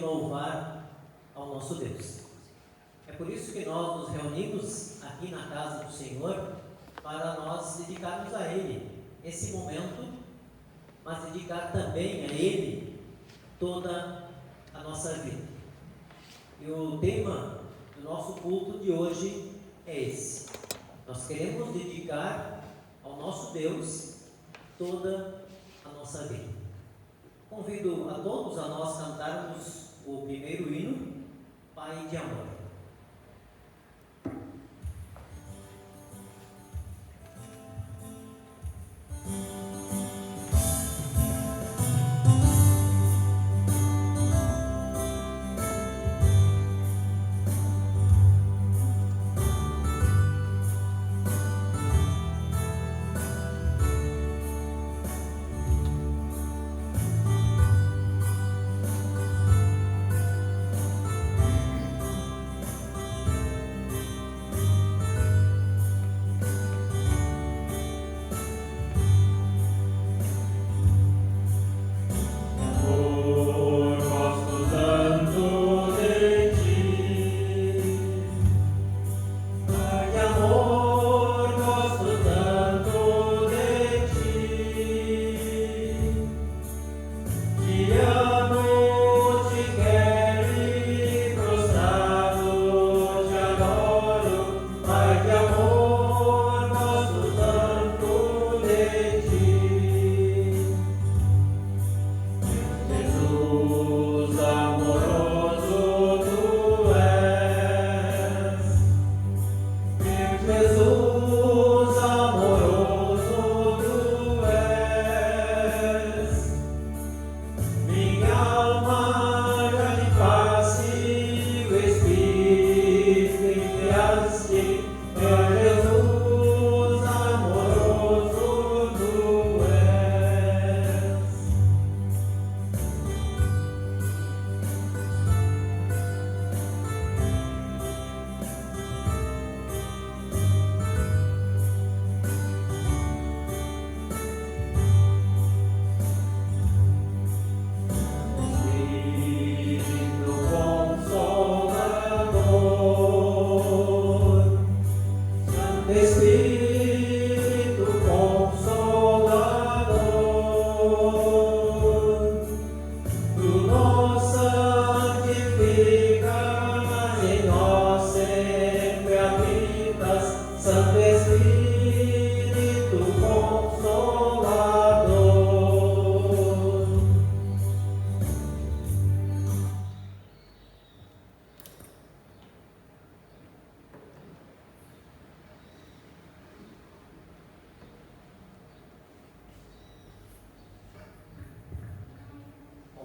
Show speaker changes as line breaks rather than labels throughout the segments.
de louvar ao nosso Deus. É por isso que nós nos reunimos aqui na casa do Senhor, para nós dedicarmos a Ele esse momento, mas dedicar também a Ele toda a nossa vida. E o tema do nosso culto de hoje é esse. Nós queremos dedicar ao nosso Deus toda a nossa vida. Convido a todos a nós cantarmos o primeiro hino, Pai de Amor.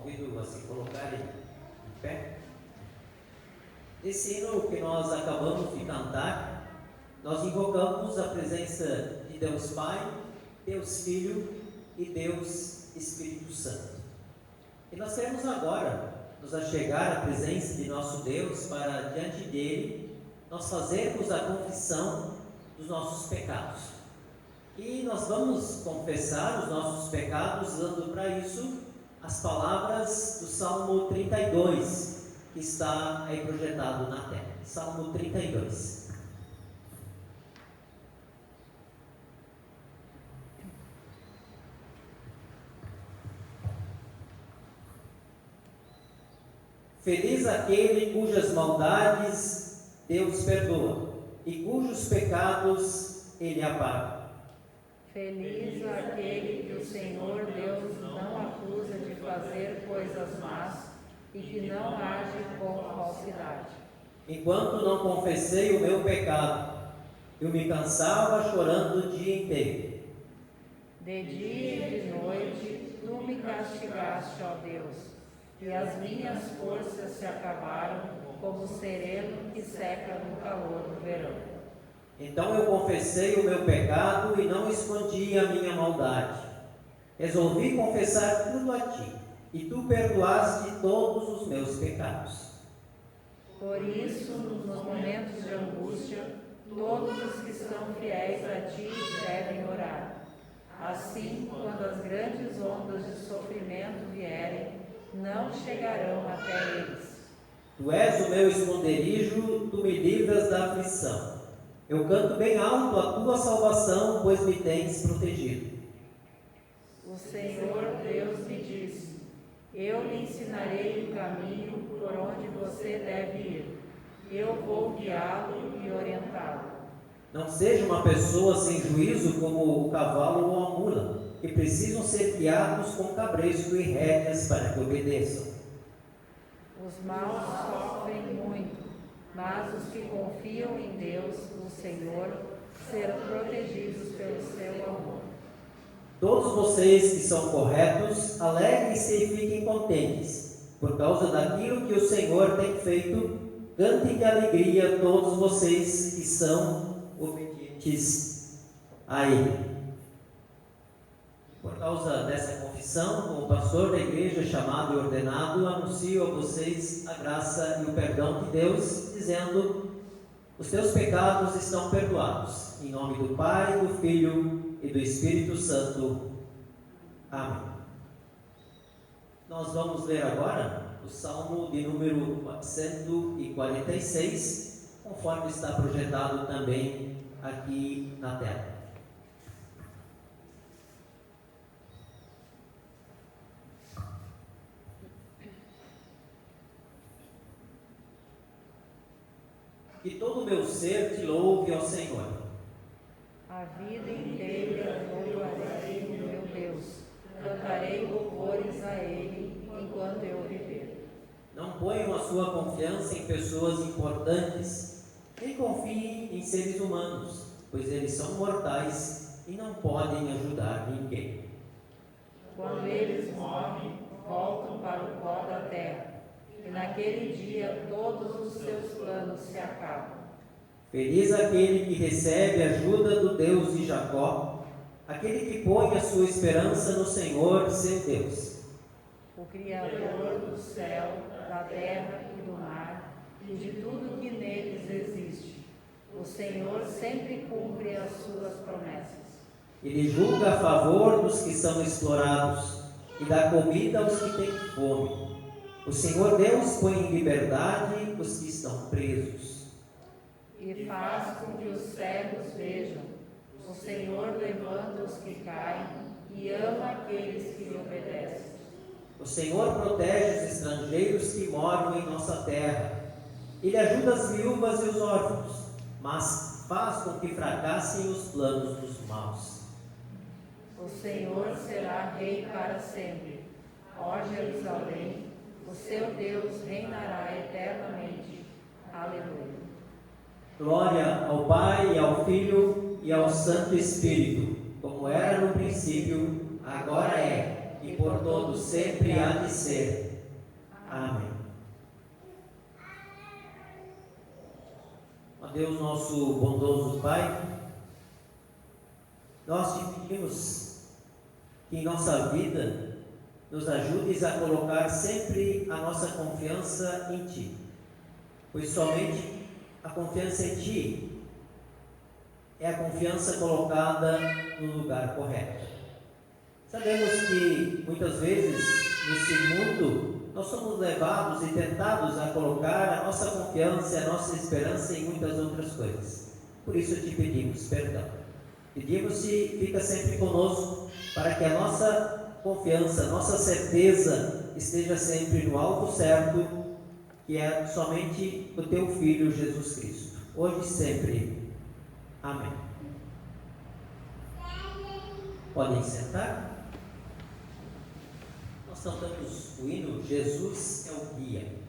Convido a se colocarem em pé. Esse hino que nós acabamos de cantar, nós invocamos a presença de Deus Pai, Deus Filho e Deus Espírito Santo. E nós queremos agora nos achegar à presença de nosso Deus para, diante dele, nós fazermos a confissão dos nossos pecados. E nós vamos confessar os nossos pecados usando para isso as palavras do Salmo 32, que está aí projetado na tela. Salmo 32. Feliz aquele cujas maldades Deus perdoa e cujos pecados Ele apaga.
Feliz aquele que o Senhor Deus não acusa de fazer coisas más e que não age com falsidade.
Enquanto não confessei o meu pecado, eu me cansava chorando o dia inteiro.
De dia e de noite, tu me castigaste, ó Deus, e as minhas forças se acabaram como o sereno que seca no calor do verão.
Então eu confessei o meu pecado e não escondi a minha maldade. Resolvi confessar tudo a ti, e tu perdoaste todos os meus pecados.
Por isso, nos momentos de angústia, todos os que são fiéis a ti devem orar. Assim, quando as grandes ondas de sofrimento vierem, não chegarão até ele.
Tu és o meu esconderijo, tu me livras da aflição. Eu canto bem alto a tua salvação, pois me tens protegido.
O Senhor Deus me disse: eu lhe ensinarei o caminho por onde você deve ir. Eu vou guiá-lo e orientá-lo.
Não seja uma pessoa sem juízo como o cavalo ou a mula, que precisam ser guiados com cabresto e rédeas para que obedeçam.
Os maus sofrem muito, mas os que confiam em Deus, o Senhor, serão protegidos pelo seu amor.
Todos vocês que são corretos, alegrem-se e fiquem contentes, por causa daquilo que o Senhor tem feito. Cantem de alegria todos vocês que são obedientes a Ele. Por causa dessa confissão, como pastor da igreja chamado e ordenado, anuncio a vocês a graça e o perdão de Deus, dizendo: os teus pecados estão perdoados. Em nome do Pai, do Filho e do Espírito Santo. Amém. Nós vamos ler agora o Salmo de número 146, conforme está projetado também aqui na tela. Que todo o meu ser te louve ao Senhor.
A vida inteira louvarei o meu Deus, cantarei louvores a Ele enquanto eu viver.
Não ponham a sua confiança em pessoas importantes, nem confiem em seres humanos, pois eles são mortais e não podem ajudar ninguém.
Quando eles morrem, voltam para o pó da terra, e naquele dia todos os seus planos se acabam.
Feliz aquele que recebe a ajuda do Deus de Jacó, aquele que põe a sua esperança no Senhor, seu Deus.
O Criador do céu, da terra e do mar, e de tudo que neles existe. O Senhor sempre cumpre as suas promessas.
Ele julga a favor dos que são explorados e dá comida aos que têm fome. O Senhor Deus põe em liberdade os que estão presos.
E faz com que os cegos vejam. O Senhor levanta os que caem e ama aqueles que lhe obedecem.
O Senhor protege os estrangeiros que moram em nossa terra. Ele ajuda as viúvas e os órfãos, mas faz com que fracassem os planos dos maus.
O Senhor será rei para sempre. Ó Jerusalém, o seu Deus reinará eternamente. Aleluia.
Glória ao Pai, ao Filho e ao Santo Espírito, como era no princípio, agora é, e por todos sempre há de ser. Amém. Ó Deus, nosso bondoso Pai, nós te pedimos que em nossa vida nos ajudes a colocar sempre a nossa confiança em Ti, pois somente a confiança em Ti é a confiança colocada no lugar correto. Sabemos que muitas vezes nesse mundo nós somos levados e tentados a colocar a nossa confiança e a nossa esperança em muitas outras coisas. Por isso te pedimos perdão. Pedimos que fica sempre conosco para que a nossa confiança, a nossa certeza esteja sempre no alvo certo, que é somente o Teu Filho Jesus Cristo, hoje e sempre. Amém. Podem sentar. Nós cantamos o hino Jesus é o Guia.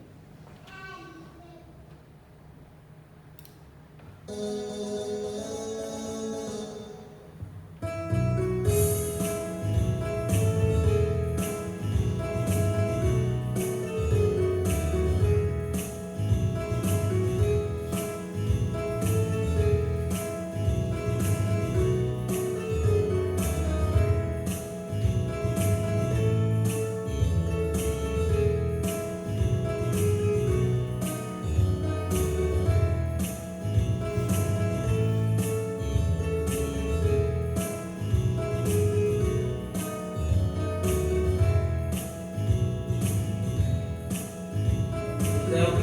É o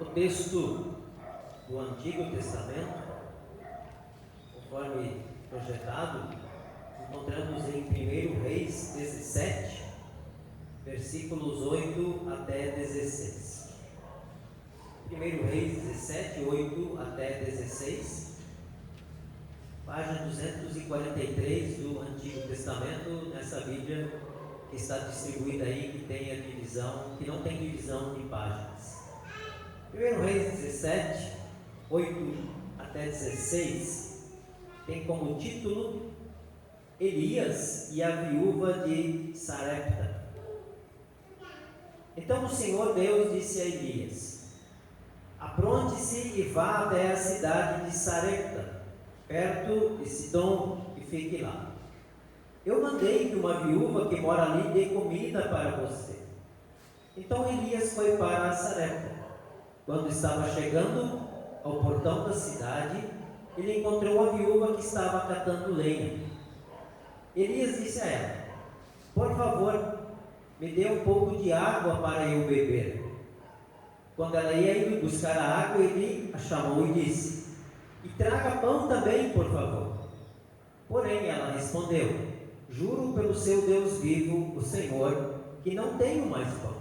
O texto do Antigo Testamento, conforme projetado, encontramos em 1 Reis 17, versículos 8 até 16. 1 Reis 17, 8 até 16, página 243 do Antigo Testamento, nessa Bíblia que está distribuída aí, que tem a divisão, que não tem divisão de páginas. 1 Reis 17, 8 até 16, tem como título Elias e a viúva de Sarepta. Então o Senhor Deus disse a Elias: apronte-se e vá até a cidade de Sarepta, perto de Sidom, e fique lá. Eu mandei que uma viúva que mora ali dê comida para você. Então Elias foi para Sarepta. Quando estava chegando ao portão da cidade, ele encontrou a viúva que estava catando lenha. Elias disse a ela: por favor, me dê um pouco de água para eu beber. Quando ela ia indo buscar a água, ele a chamou e disse: e traga pão também, por favor. Porém, ela respondeu: juro pelo seu Deus vivo, o Senhor, que não tenho mais pão.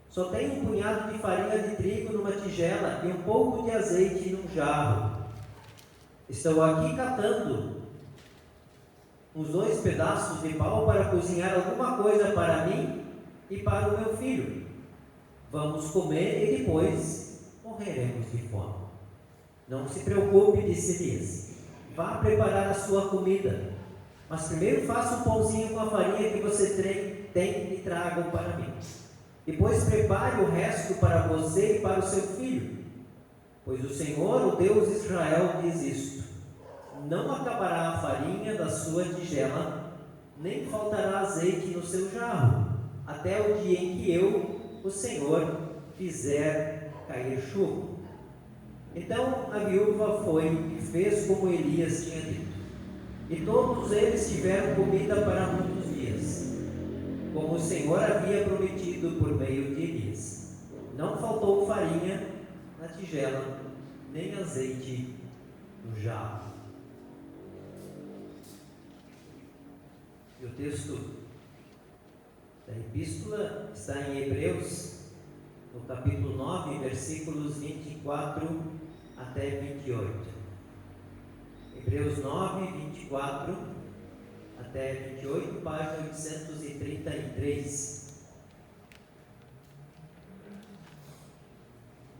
Só tenho um punhado de farinha de trigo numa tigela e um pouco de azeite num jarro. Estou aqui catando uns 2 pedaços de pau para cozinhar alguma coisa para mim e para o meu filho. Vamos comer e depois morreremos de fome. Não se preocupe, disse Elias. Vá preparar a sua comida. Mas primeiro faça um pãozinho com a farinha que você tem e traga para mim. Depois prepare o resto para você e para o seu filho. Pois o Senhor, o Deus de Israel, diz isto: não acabará a farinha da sua tigela, nem faltará azeite no seu jarro, até o dia em que eu, o Senhor, fizer cair chuva. Então a viúva foi e fez como Elias tinha dito. E todos eles tiveram comida para muitos dias, como o Senhor havia prometido por meio de Elias. Não faltou farinha na tigela, nem azeite no jarro. E o texto da epístola está em Hebreus, no capítulo 9, versículos 24 até 28. Hebreus 9, 24 até 28, página 833.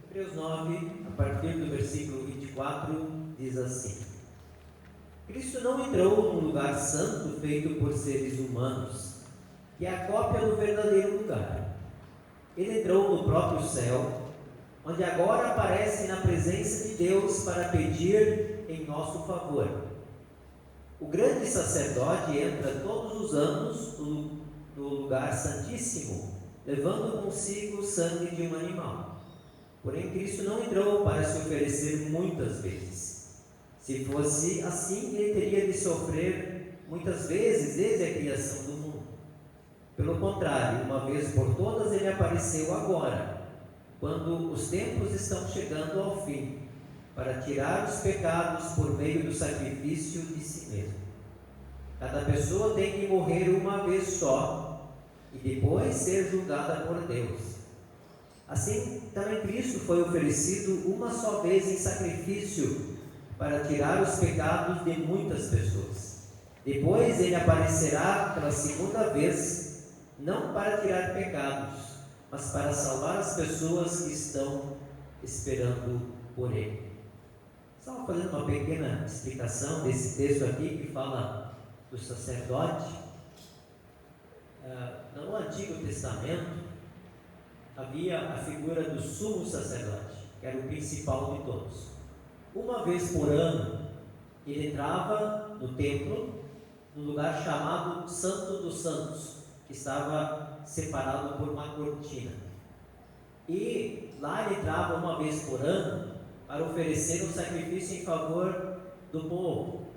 Hebreus 9, a partir do versículo 24, diz assim: Cristo não entrou num lugar santo feito por seres humanos, que é a cópia do verdadeiro lugar. Ele entrou no próprio céu, onde agora aparece na presença de Deus para pedir em nosso favor. O grande sacerdote entra todos os anos no lugar santíssimo, levando consigo o sangue de um animal. Porém, Cristo não entrou para se oferecer muitas vezes. Se fosse assim, ele teria de sofrer muitas vezes desde a criação do mundo. Pelo contrário, uma vez por todas, ele apareceu agora, quando os tempos estão chegando ao fim, para tirar os pecados por meio do sacrifício de si mesmo. Cada pessoa tem que morrer uma vez só e depois ser julgada por Deus. Assim, também Cristo foi oferecido uma só vez em sacrifício para tirar os pecados de muitas pessoas. Depois ele aparecerá pela segunda vez, não para tirar pecados, mas para salvar as pessoas que estão esperando por ele. Estava fazendo uma pequena explicação desse texto aqui que fala do sacerdote. No Antigo Testamento havia a figura do sumo sacerdote, que era o principal de todos. Uma vez por ano ele entrava no templo, no lugar chamado Santo dos Santos, que estava separado por uma cortina. E lá ele entrava uma vez por ano para oferecer um sacrifício em favor do povo,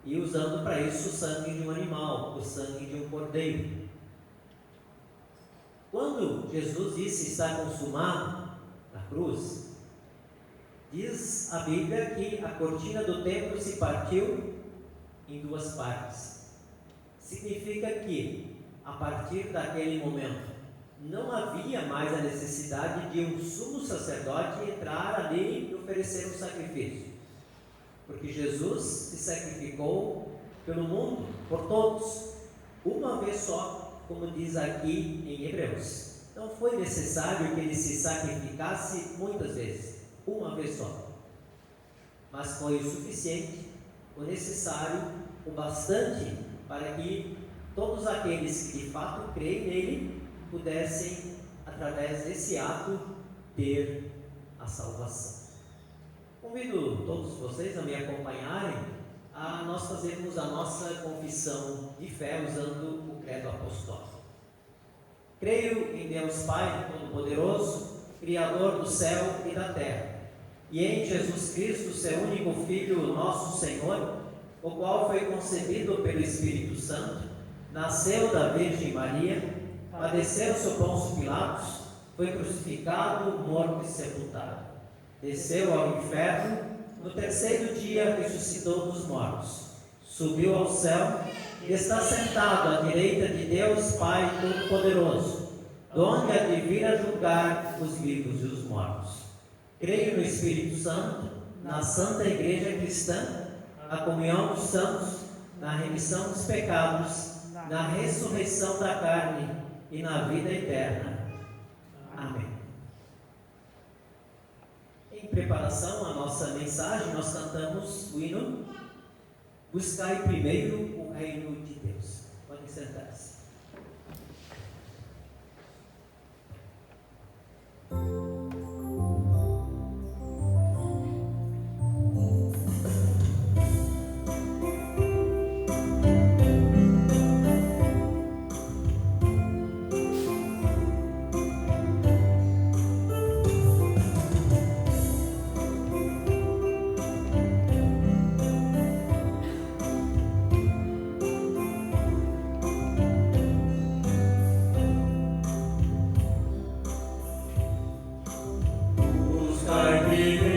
e usando para isso o sangue de um animal, o sangue de um cordeiro. Quando Jesus disse está consumado, na cruz, diz a Bíblia que a cortina do templo se partiu em duas partes. Significa que, a partir daquele momento, não havia mais a necessidade de um sumo sacerdote entrar ali e oferecer um sacrifício, porque Jesus se sacrificou pelo mundo, por todos, uma vez só, como diz aqui em Hebreus. Não foi necessário que ele se sacrificasse muitas vezes, uma vez só, mas foi o suficiente, o necessário, o bastante para que todos aqueles que de fato creem nele pudessem, através desse ato, ter a salvação. Convido todos vocês a me acompanharem a nós fazermos a nossa confissão de fé usando o credo apostólico. Creio em Deus Pai Todo-Poderoso, Criador do céu e da terra, e em Jesus Cristo, seu único Filho, nosso Senhor, o qual foi concebido pelo Espírito Santo, nasceu da Virgem Maria, padeceu sob Pôncio Pilatos, foi crucificado, morto e sepultado. Desceu ao inferno, no terceiro dia ressuscitou dos mortos, subiu ao céu e está sentado à direita de Deus Pai Todo-Poderoso, donde há de vir a julgar os vivos e os mortos. Creio no Espírito Santo, na Santa Igreja Cristã, a comunhão dos santos, na remissão dos pecados, na ressurreição da carne e na vida eterna. Amém. Em preparação à nossa mensagem, nós cantamos o hino Buscai primeiro o reino de Deus. Podem sentar-se.
Aleluia.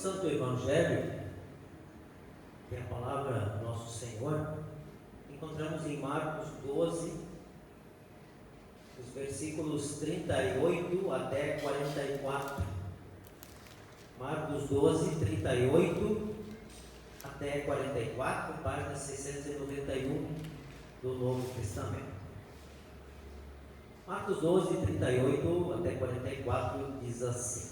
Santo Evangelho, que é a palavra do nosso Senhor, encontramos em Marcos 12, os versículos 38 até 44. Marcos 12, 38 até 44, página 691 do Novo Testamento. Marcos 12, 38 até 44 diz assim: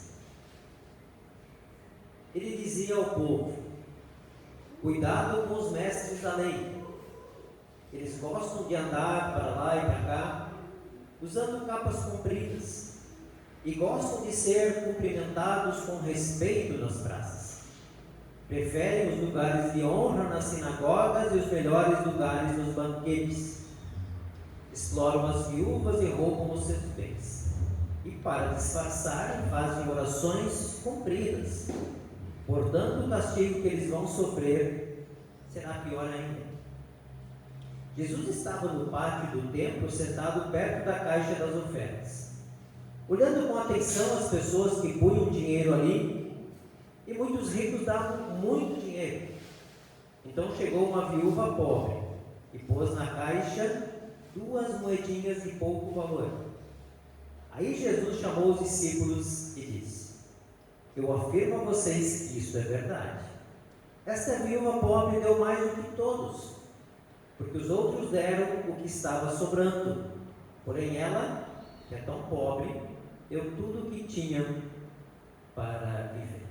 Ele dizia ao povo: cuidado com os mestres da lei. Eles gostam de andar para lá e para cá, usando capas compridas, e gostam de ser cumprimentados com respeito nas praças. Preferem os lugares de honra nas sinagogas e os melhores lugares nos banquetes. Exploram as viúvas e roubam os seus bens. E para disfarçar, fazem orações compridas. Portanto, o castigo que eles vão sofrer será pior ainda. Jesus estava no pátio do templo, sentado perto da caixa das ofertas, olhando com atenção as pessoas que punham dinheiro ali, e muitos ricos davam muito dinheiro. Então chegou uma viúva pobre e pôs na caixa 2 moedinhas de pouco valor. Aí Jesus chamou os discípulos e disse: eu afirmo a vocês que isso é verdade. Esta viúva pobre deu mais do que todos, porque os outros deram o que estava sobrando. Porém ela, que é tão pobre, deu tudo o que tinha para viver.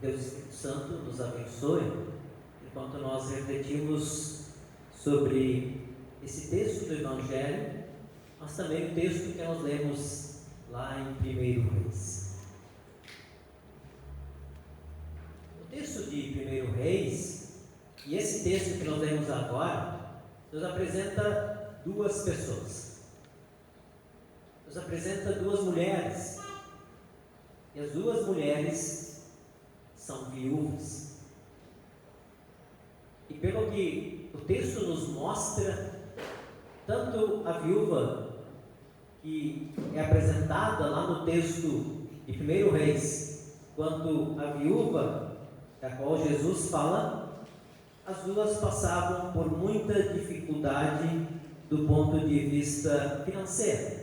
Deus Espírito Santo nos abençoe enquanto nós refletimos sobre esse texto do Evangelho, mas também o texto que nós lemos lá em 1 Reis. O texto de 1 Reis, e esse texto que nós lemos agora, nos apresenta 2 pessoas. Nos apresenta 2 mulheres. E as 2 mulheres são viúvas. E pelo que o texto nos mostra, tanto a viúva que é apresentada lá no texto de 1 Reis, quanto a viúva da qual Jesus fala, as 2 passavam por muita dificuldade do ponto de vista financeiro.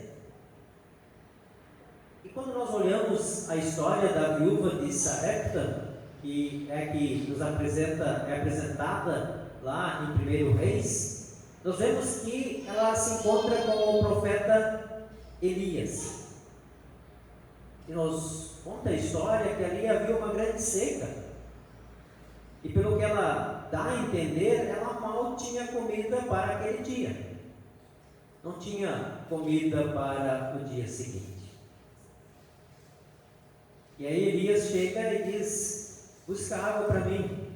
E quando nós olhamos a história da viúva de Sarepta, que é apresentada lá em 1 Reis, nós vemos que ela se encontra com o profeta Elias. E nos conta a história que ali havia uma grande seca. E pelo que ela dá a entender, ela mal tinha comida para aquele dia. Não tinha comida para o dia seguinte. E aí Elias chega e diz: busca água para mim.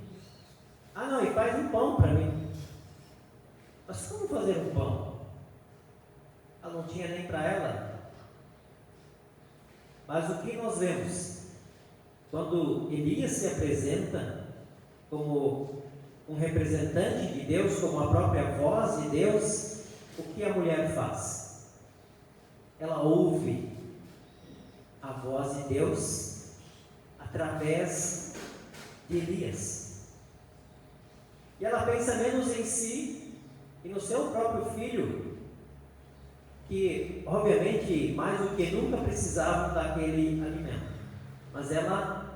Ah não, e faz um pão para mim. Mas como fazer um pão? Ela não tinha nem para ela. Mas o que nós vemos? Quando Elias se apresenta como um representante de Deus, como a própria voz de Deus, o que a mulher faz? Ela ouve a voz de Deus através de Elias. E ela pensa menos em si e no seu próprio filho, que obviamente mais do que nunca precisavam daquele alimento. Mas ela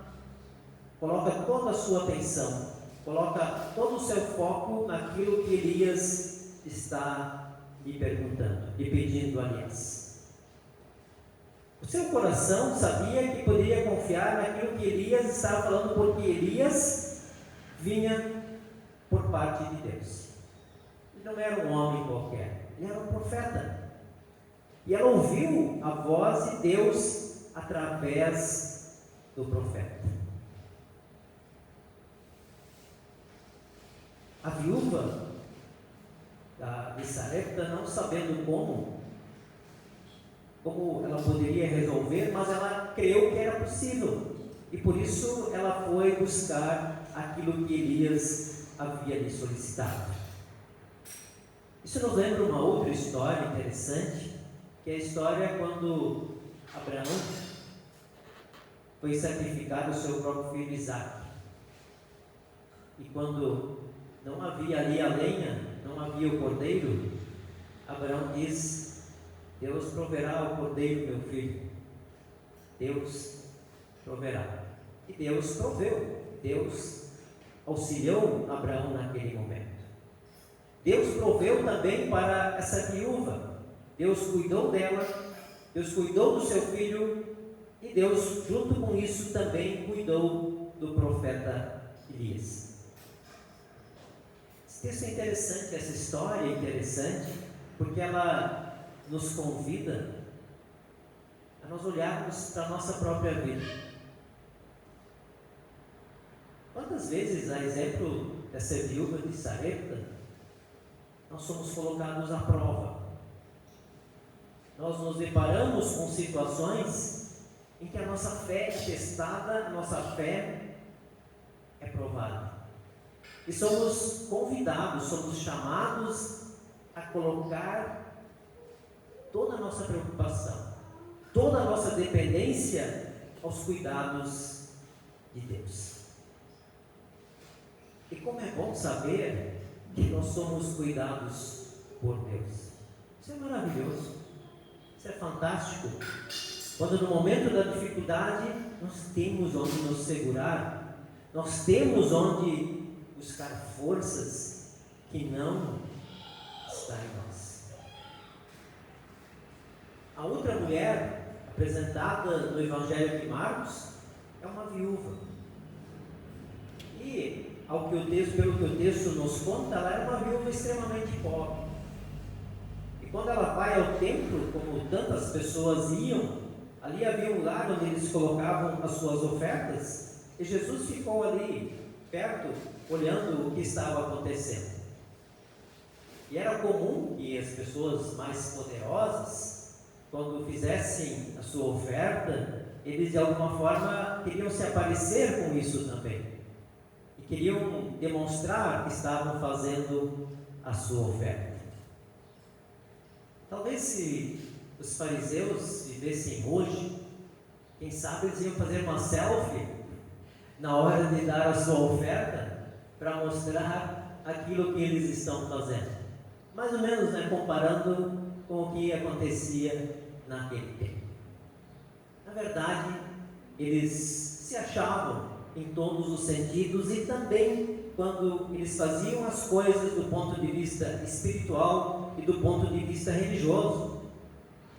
coloca toda a sua atenção, coloca todo o seu foco naquilo que Elias está lhe perguntando, lhe pedindo, aliás. O seu coração sabia que poderia confiar naquilo que Elias estava falando, porque Elias vinha por parte de Deus. Ele não era um homem qualquer, ele era um profeta. E ela ouviu a voz de Deus através do profeta. A viúva de Sarepta, não sabendo como ela poderia resolver, mas ela creu que era possível. E por isso ela foi buscar aquilo que Elias havia lhe solicitado. Isso nos lembra uma outra história interessante, que é a história quando Abraão foi sacrificar o seu próprio filho Isaque. E quando não havia ali a lenha, não havia o cordeiro, Abraão diz: Deus proverá o cordeiro, meu filho. Deus proverá. E Deus proveu. Deus auxiliou Abraão naquele momento. Deus proveu também para essa viúva. Deus cuidou dela, Deus cuidou do seu filho, e Deus, junto com isso, também cuidou do profeta Elias. Esse texto é interessante, essa história é interessante, porque ela nos convida a nós olharmos para a nossa própria vida. Quantas vezes, a exemplo dessa viúva de Sarepta, nós somos colocados à prova? Nós nos deparamos com situações em que a nossa fé é testada, a nossa fé é provada. E somos convidados, somos chamados a colocar toda a nossa preocupação, toda a nossa dependência aos cuidados de Deus. E como é bom saber que nós somos cuidados por Deus. Isso é maravilhoso, isso é fantástico. Quando no momento da dificuldade nós temos onde nos segurar, nós temos onde buscar forças que não está em nós. A outra mulher apresentada no Evangelho de Marcos é uma viúva. E pelo que o texto nos conta, ela era uma viúva extremamente pobre. E quando ela vai ao templo, como tantas pessoas iam, ali havia um lugar onde eles colocavam as suas ofertas, e Jesus ficou ali perto, olhando o que estava acontecendo. E era comum que as pessoas mais poderosas, quando fizessem a sua oferta, eles de alguma forma queriam se aparecer com isso também. E queriam demonstrar que estavam fazendo a sua oferta. Talvez se os fariseus vivessem hoje, quem sabe eles iam fazer uma selfie na hora de dar a sua oferta para mostrar aquilo que eles estão fazendo. Mais ou menos, comparando com o que acontecia naquele tempo. Na verdade, eles se achavam em todos os sentidos, e também quando eles faziam as coisas do ponto de vista espiritual e do ponto de vista religioso.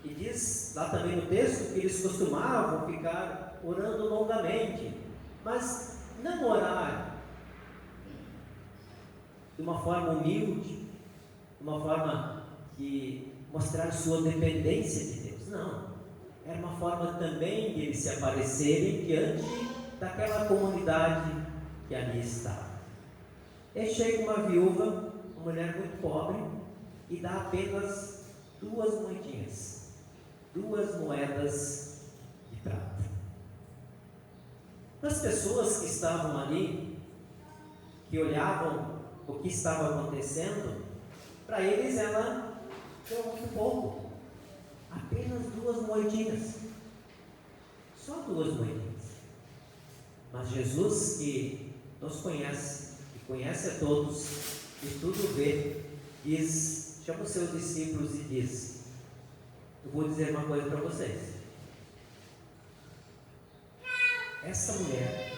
E diz lá também no texto que eles costumavam ficar orando longamente, mas não orar de uma forma humilde, de uma forma de mostrar sua dependência de Deus. Não, era uma forma também de eles se aparecerem diante daquela comunidade que ali estava. E chega uma viúva, uma mulher muito pobre, e dá apenas 2 moedinhas, 2 moedas de prata. As pessoas que estavam ali, que olhavam o que estava acontecendo, para eles ela deu muito pouco, apenas 2 moedinhas, só 2 moedinhas. Mas Jesus, que nos conhece, que conhece a todos, e tudo vê, diz, chama os seus discípulos e diz: eu vou dizer uma coisa para vocês. Essa mulher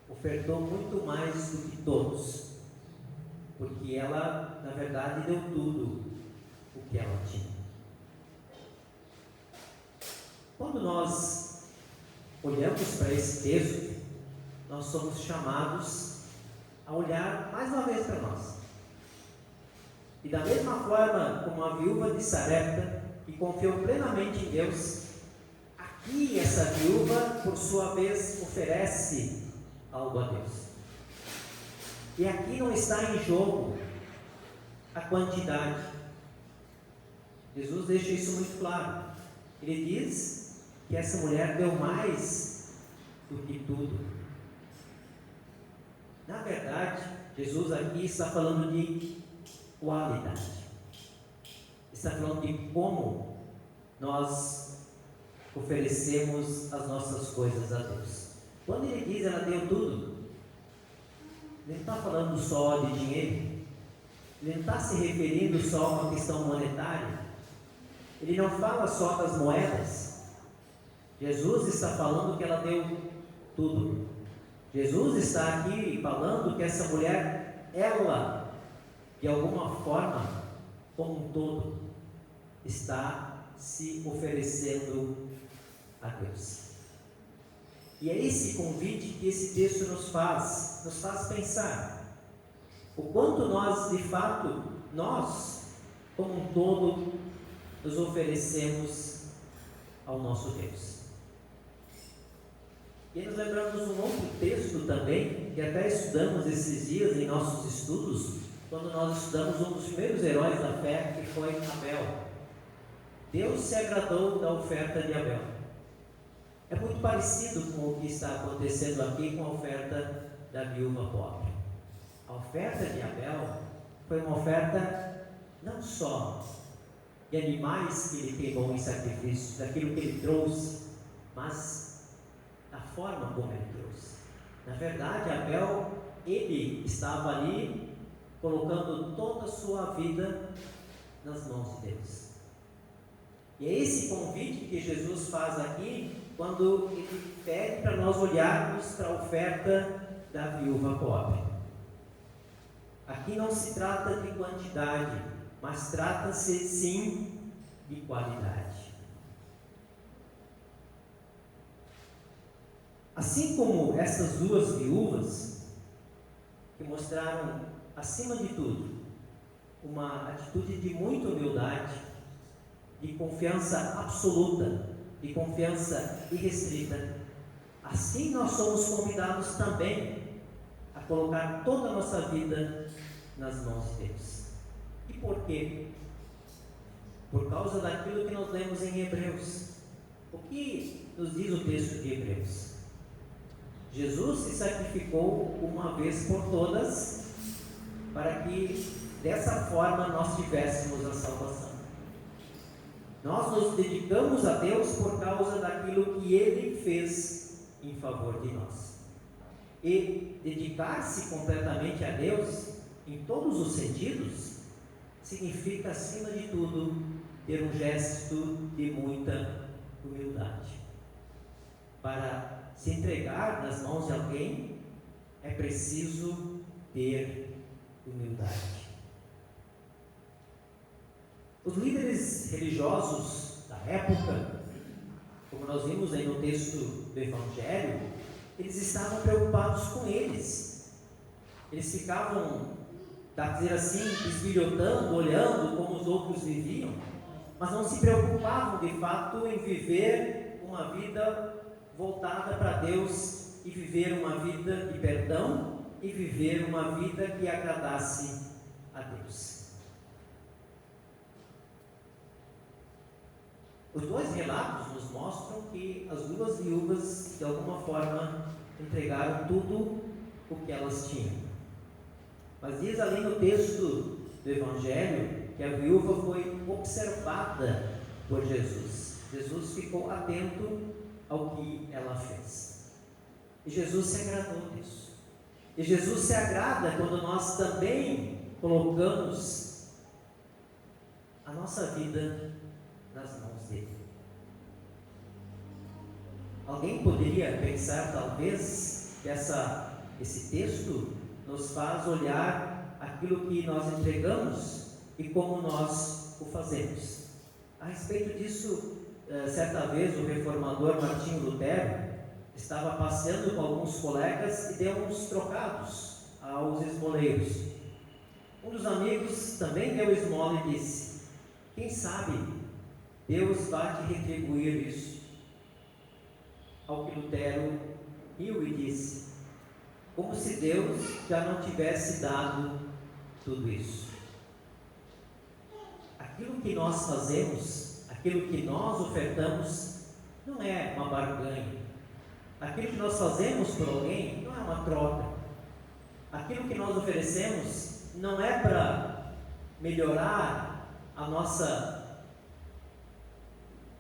ofertou muito mais do que todos, porque ela, na verdade, deu tudo o que ela tinha. Quando nós olhamos para esse texto, nós somos chamados a olhar mais uma vez para nós. E da mesma forma como a viúva de Sarepta, que confiou plenamente em Deus, aqui essa viúva, por sua vez, oferece algo a Deus. E aqui não está em jogo a quantidade. Jesus deixa isso muito claro. Ele diz que essa mulher deu mais do que tudo. Na verdade, Jesus aqui está falando de qualidade. Está falando de como nós oferecemos as nossas coisas a Deus. Quando ele diz ela deu tudo, ele não está falando só de dinheiro, ele não está se referindo só a uma questão monetária, ele não fala só das moedas. Jesus está falando que ela deu tudo. Jesus está aqui falando que essa mulher, ela, de alguma forma, como um todo, está se oferecendo a Deus. E é esse convite que esse texto nos faz pensar o quanto nós, de fato, nós, como um todo, nos oferecemos ao nosso Deus. E nos lembramos um outro texto também, que até estudamos esses dias em nossos estudos, quando nós estudamos um dos primeiros heróis da fé, que foi Abel. Deus se agradou da oferta de Abel. É muito parecido com o que está acontecendo aqui com a oferta da viúva pobre. A oferta de Abel foi uma oferta não só de animais que ele queimou em sacrifício, daquilo que ele trouxe, mas da forma como ele trouxe. Na verdade, Abel, ele estava ali colocando toda a sua vida nas mãos de Deus. E é esse convite que Jesus faz aqui, quando ele pede para nós olharmos para a oferta da viúva pobre. Aqui não se trata de quantidade, mas trata-se sim de qualidade. Assim como essas duas viúvas, que mostraram, acima de tudo, uma atitude de muita humildade, de confiança absoluta, de confiança irrestrita, assim nós somos convidados também a colocar toda a nossa vida nas mãos de Deus. E por quê? Por causa daquilo que nós lemos em Hebreus. O que nos diz o texto de Hebreus? Jesus se sacrificou uma vez por todas, para que dessa forma nós tivéssemos a salvação. Nós nos dedicamos a Deus por causa daquilo que Ele fez em favor de nós. E dedicar-se completamente a Deus, em todos os sentidos, significa, acima de tudo, ter um gesto de muita humildade. Para se entregar nas mãos de alguém, é preciso ter humildade. Os líderes religiosos da época, como nós vimos aí no texto do Evangelho, eles estavam preocupados com eles. Eles ficavam, dá para dizer assim, esbilhotando, olhando como os outros viviam, mas não se preocupavam de fato em viver uma vida voltada para Deus e viver uma vida de perdão e viver uma vida que agradasse a Deus. Os dois relatos nos mostram que as duas viúvas, de alguma forma, entregaram tudo o que elas tinham. Mas diz ali no texto do Evangelho que a viúva foi observada por Jesus. Jesus ficou atento ao que ela fez. E Jesus se agradou disso. E Jesus se agrada quando nós também colocamos a nossa vida nas mãos dele. Alguém poderia pensar, talvez, que esse texto nos faz olhar aquilo que nós entregamos e como nós o fazemos. A respeito disso, certa vez o reformador Martinho Lutero estava passeando com alguns colegas e deu uns trocados aos esmoleiros. Um dos amigos também deu esmola e disse: quem sabe Deus vai te retribuir isso. Ao que Lutero riu e disse: como se Deus já não tivesse dado tudo isso. Aquilo que nós fazemos, aquilo que nós ofertamos, não é uma barganha. Aquilo que nós fazemos por alguém não é uma troca. Aquilo que nós oferecemos não é para melhorar a nossa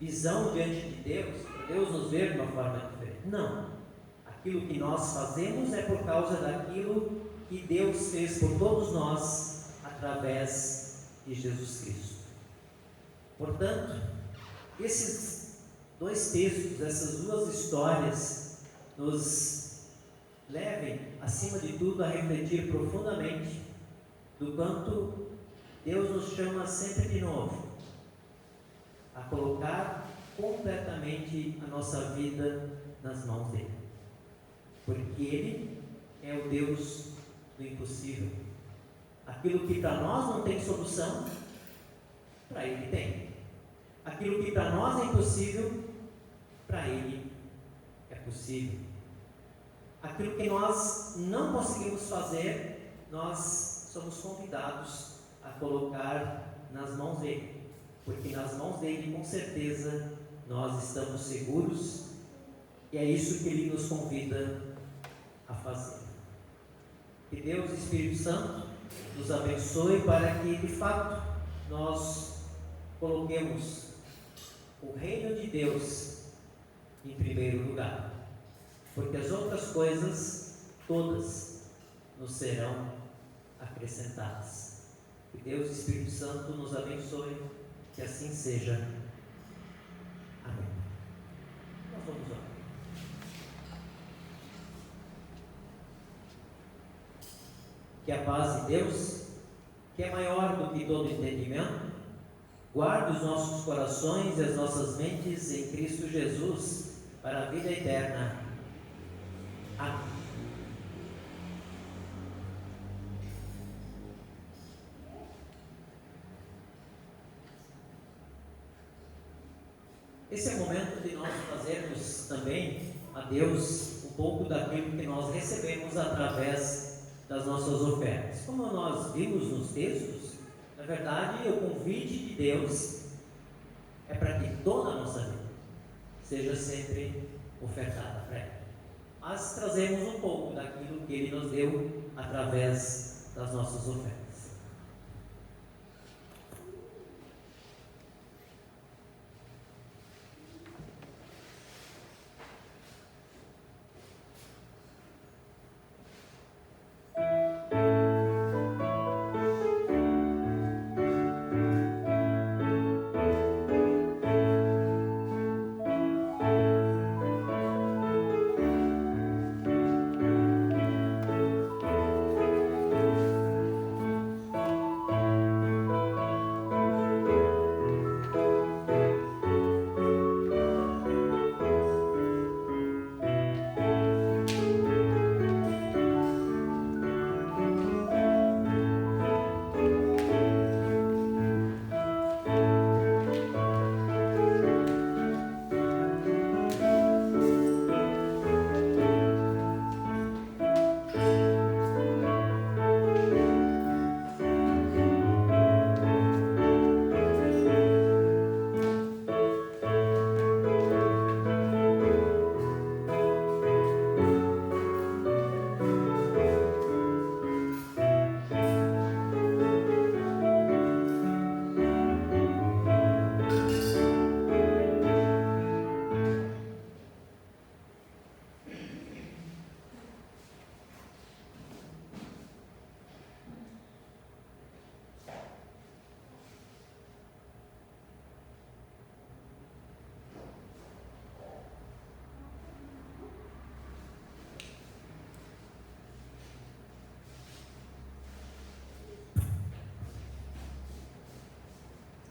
visão diante de Deus, para Deus nos ver de uma forma diferente. Não. Aquilo que nós fazemos é por causa daquilo que Deus fez por todos nós através de Jesus Cristo. Portanto, esses dois textos, essas duas histórias, nos levem, acima de tudo, a refletir profundamente do quanto Deus nos chama sempre de novo a colocar completamente a nossa vida nas mãos dele, porque ele é o Deus do impossível. Aquilo que para nós não tem solução, para ele tem. Aquilo que para nós é impossível, para ele é possível. Aquilo que nós não conseguimos fazer, nós somos convidados a colocar nas mãos dele, porque nas mãos dele, com certeza, nós estamos seguros, e é isso que ele nos convida a fazer. Que Deus e Espírito Santo nos abençoe para que, de fato, nós coloquemos o reino de Deus em primeiro lugar, porque as outras coisas todas nos serão acrescentadas. Que Deus e Espírito Santo nos abençoe, que assim seja. Amém. Nós vamos orar. Que a paz de Deus, que é maior do que todo entendimento, guarde os nossos corações e as nossas mentes em Cristo Jesus para a vida eterna. Amém. Esse é o momento de nós fazermos também a Deus um pouco daquilo que nós recebemos através das nossas ofertas. Como nós vimos nos textos, na verdade, o convite de Deus é para que toda a nossa vida seja sempre ofertada para Ele. Mas trazemos um pouco daquilo que Ele nos deu através das nossas ofertas.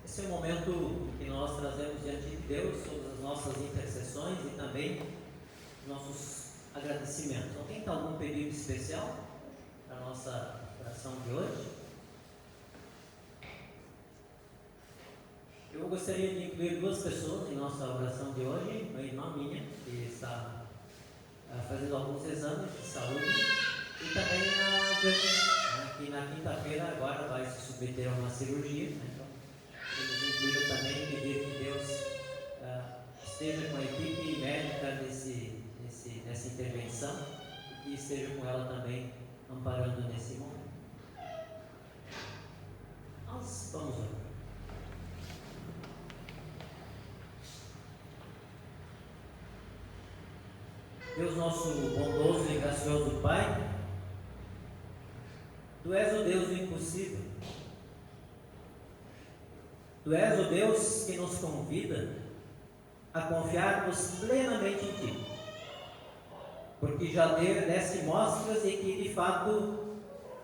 Esse é o momento que nós trazemos diante de Deus sobre as nossas intercessões e também nossos agradecimentos. Alguém tem algum pedido especial para a nossa oração de hoje? Eu gostaria de incluir duas pessoas em nossa oração de hoje. Uma irmã minha, que está fazendo alguns exames de saúde, e também a Jane, que na quinta-feira agora vai se submeter a uma cirurgia, né? Eles incluíram também pedir que Deus esteja com a equipe médica nessa intervenção e que esteja com ela também amparando nesse momento. Nós vamos orar. Deus nosso bondoso e gracioso Pai, Tu és o Deus do impossível. Tu és o Deus que nos convida a confiarmos plenamente em Ti, porque já deste mostras de que de fato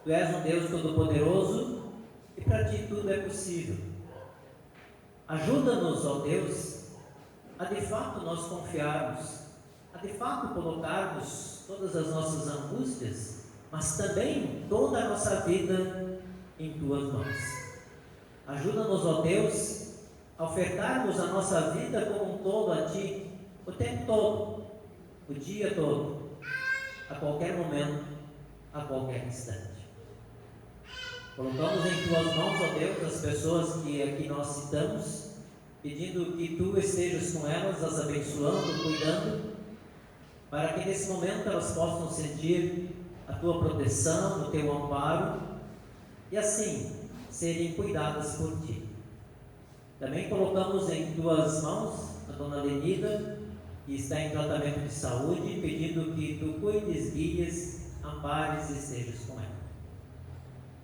Tu és um Deus todo-poderoso e para Ti tudo é possível. Ajuda-nos, ó Deus, a de fato nós confiarmos, a de fato colocarmos todas as nossas angústias, mas também toda a nossa vida em Tuas mãos. Ajuda-nos, ó Deus, a ofertarmos a nossa vida como um todo a Ti, o tempo todo, o dia todo, a qualquer momento, a qualquer instante. Colocamos em Tuas mãos, ó Deus, as pessoas que aqui nós citamos, pedindo que Tu estejas com elas, as abençoando, cuidando, para que nesse momento elas possam sentir a Tua proteção, o Teu amparo, e assim serem cuidadas por Ti. Também colocamos em Tuas mãos a Dona Lenida, que está em tratamento de saúde, pedindo que Tu cuides, guies, ampares e estejas com ela.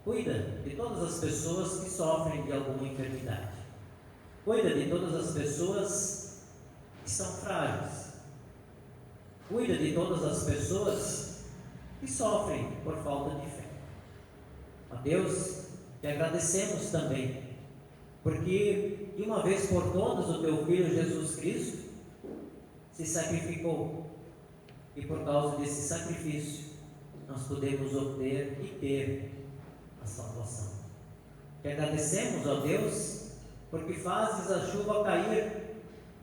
Cuida de todas as pessoas que sofrem de alguma enfermidade. Cuida de todas as pessoas que são frágeis. Cuida de todas as pessoas que sofrem por falta de fé. A Deus, te agradecemos também, porque de uma vez por todas o Teu Filho Jesus Cristo se sacrificou, e por causa desse sacrifício nós podemos obter e ter a salvação. Te agradecemos, ó Deus, porque fazes a chuva cair,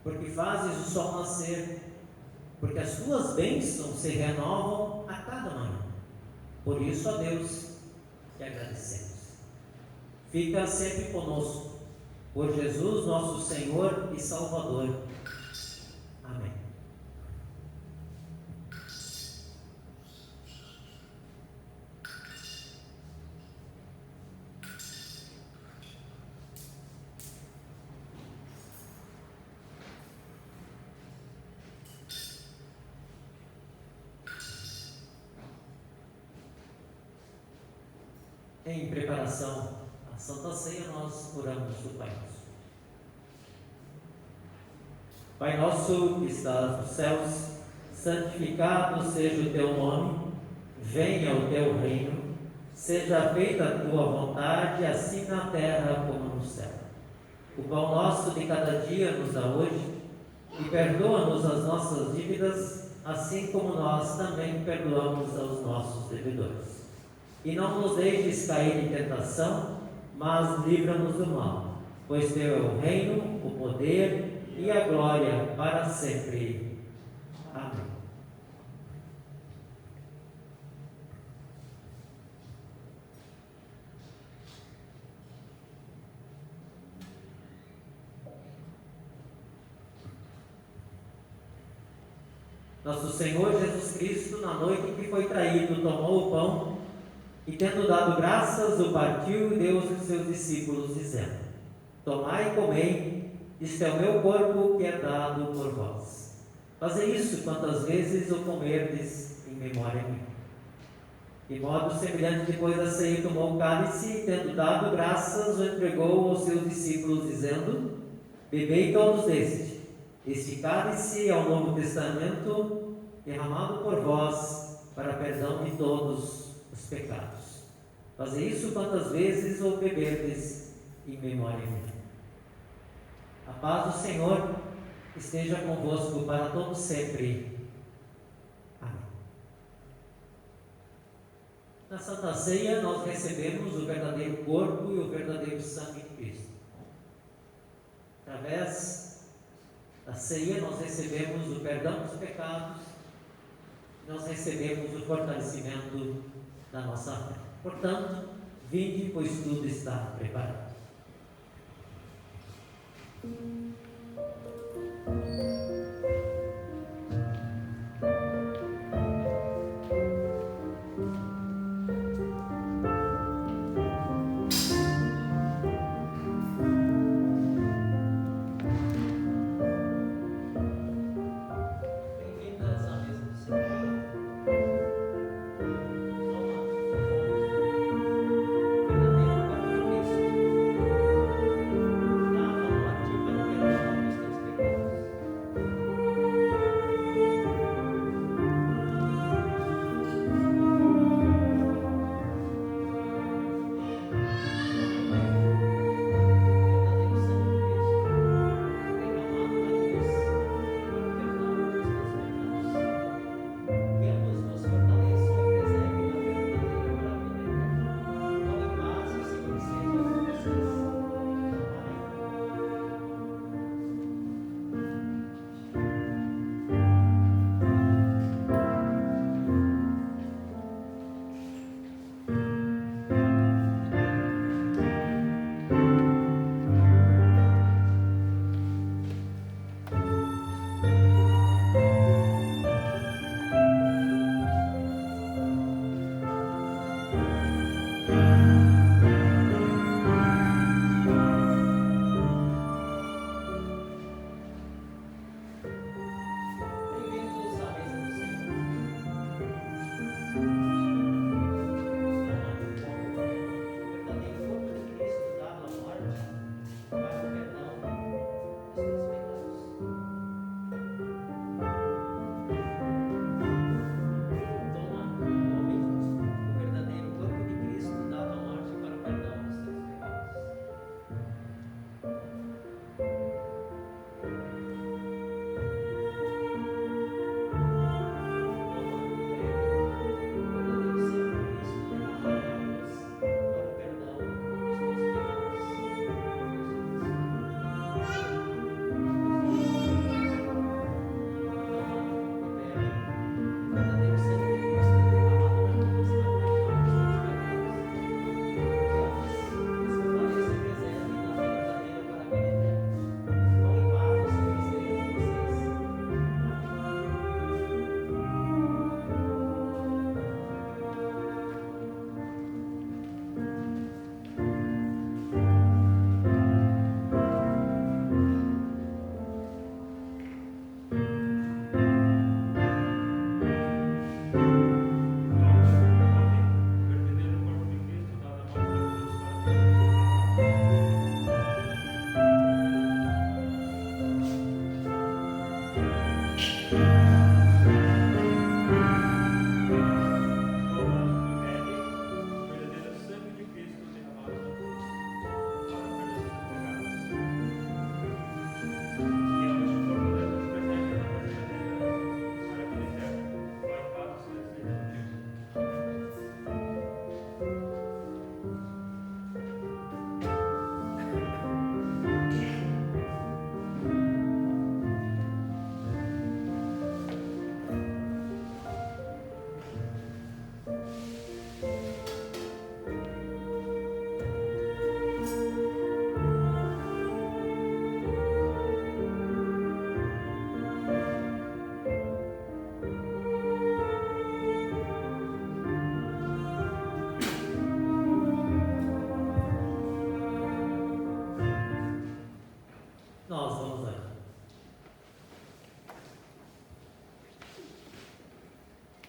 porque fazes o sol nascer, porque as Tuas bênçãos se renovam a cada manhã. Por isso, ó Deus, te agradecemos. Fica sempre conosco, por Jesus nosso Senhor e Salvador. Amém. Em preparação à Santa Ceia, nós oramos o Pai Nosso. Pai nosso que estás nos céus, santificado seja o Teu nome, venha o Teu reino, seja feita a Tua vontade, assim na terra como no céu. O pão nosso de cada dia nos dá hoje, e perdoa-nos as nossas dívidas, assim como nós também perdoamos aos nossos devedores. E não nos deixes cair em tentação, mas livra-nos do mal, pois Teu é o reino, o poder e a glória para sempre. Amém. Nosso Senhor Jesus Cristo, na noite em que foi traído, tomou o pão e, tendo dado graças, o partiu e deu aos seus discípulos, dizendo: Tomai e comei, isto é o meu corpo que é dado por vós. Fazei isso quantas vezes o comerdes em memória minha. De modo semelhante, depois da ceia, tomou o cálice e, tendo dado graças, o entregou aos seus discípulos, dizendo: Bebei todos deste. Este cálice é o Novo Testamento, derramado por vós para perdão de todos os pecados. Fazei isso quantas vezes o beberdes em memória minha. A paz do Senhor esteja convosco para todos sempre. Amém. Na Santa Ceia nós recebemos o verdadeiro corpo e o verdadeiro sangue de Cristo. Através da ceia nós recebemos o perdão dos pecados, nós recebemos o fortalecimento da nossa fé. Portanto, vinde, pois tudo está preparado. Bem-vindas à mesa do Senhor.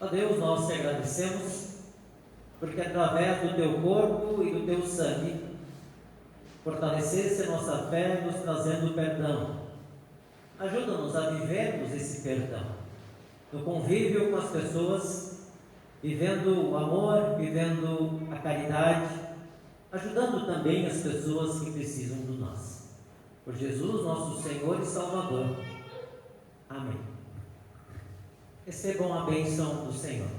Ó Deus, nós te agradecemos, porque através do teu corpo e do teu sangue, fortalecesse a nossa fé, nos trazendo perdão. Ajuda-nos a vivermos esse perdão, no convívio com as pessoas, vivendo o amor, vivendo a caridade, ajudando também as pessoas que precisam de nós. Por Jesus, nosso Senhor e Salvador. Amém. Recebam a bênção do Senhor.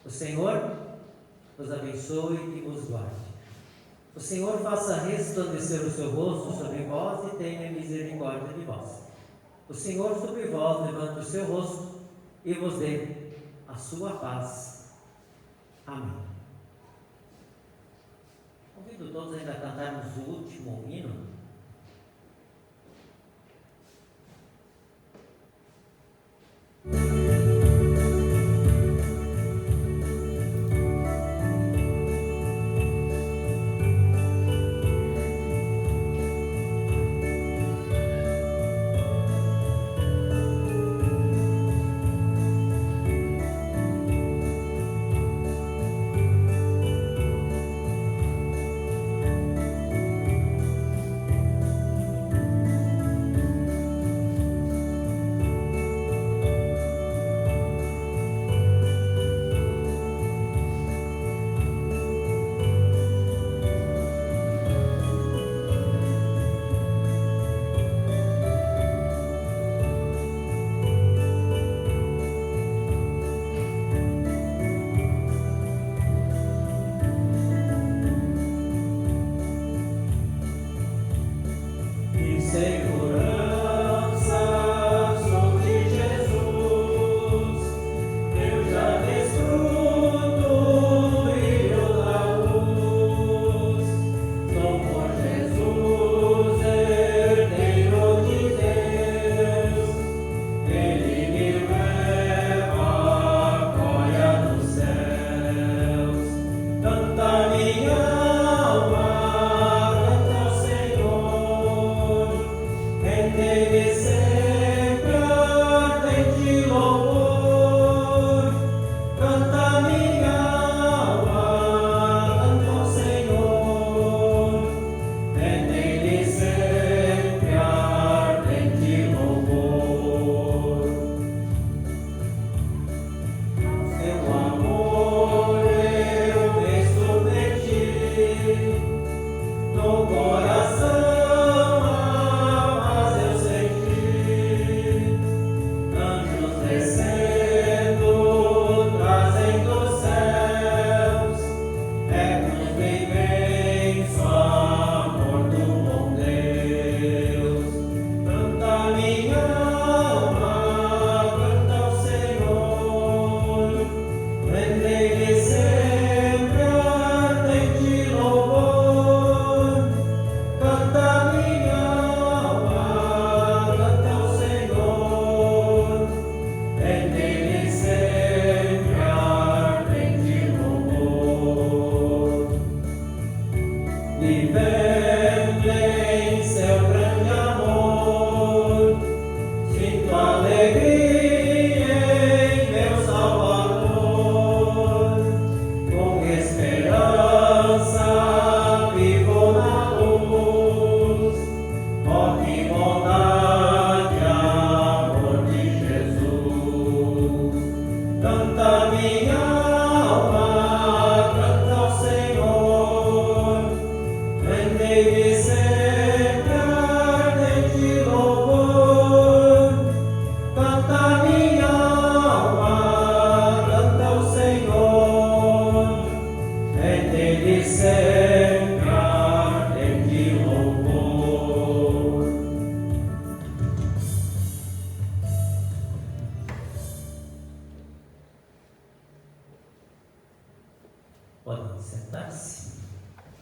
O Senhor vos abençoe e vos guarde. O Senhor faça resplandecer o seu rosto sobre vós e tenha misericórdia de vós. O Senhor sobre vós levante o seu rosto e vos dê a sua paz. Amém. Convido todos ainda a cantarmos o último hino.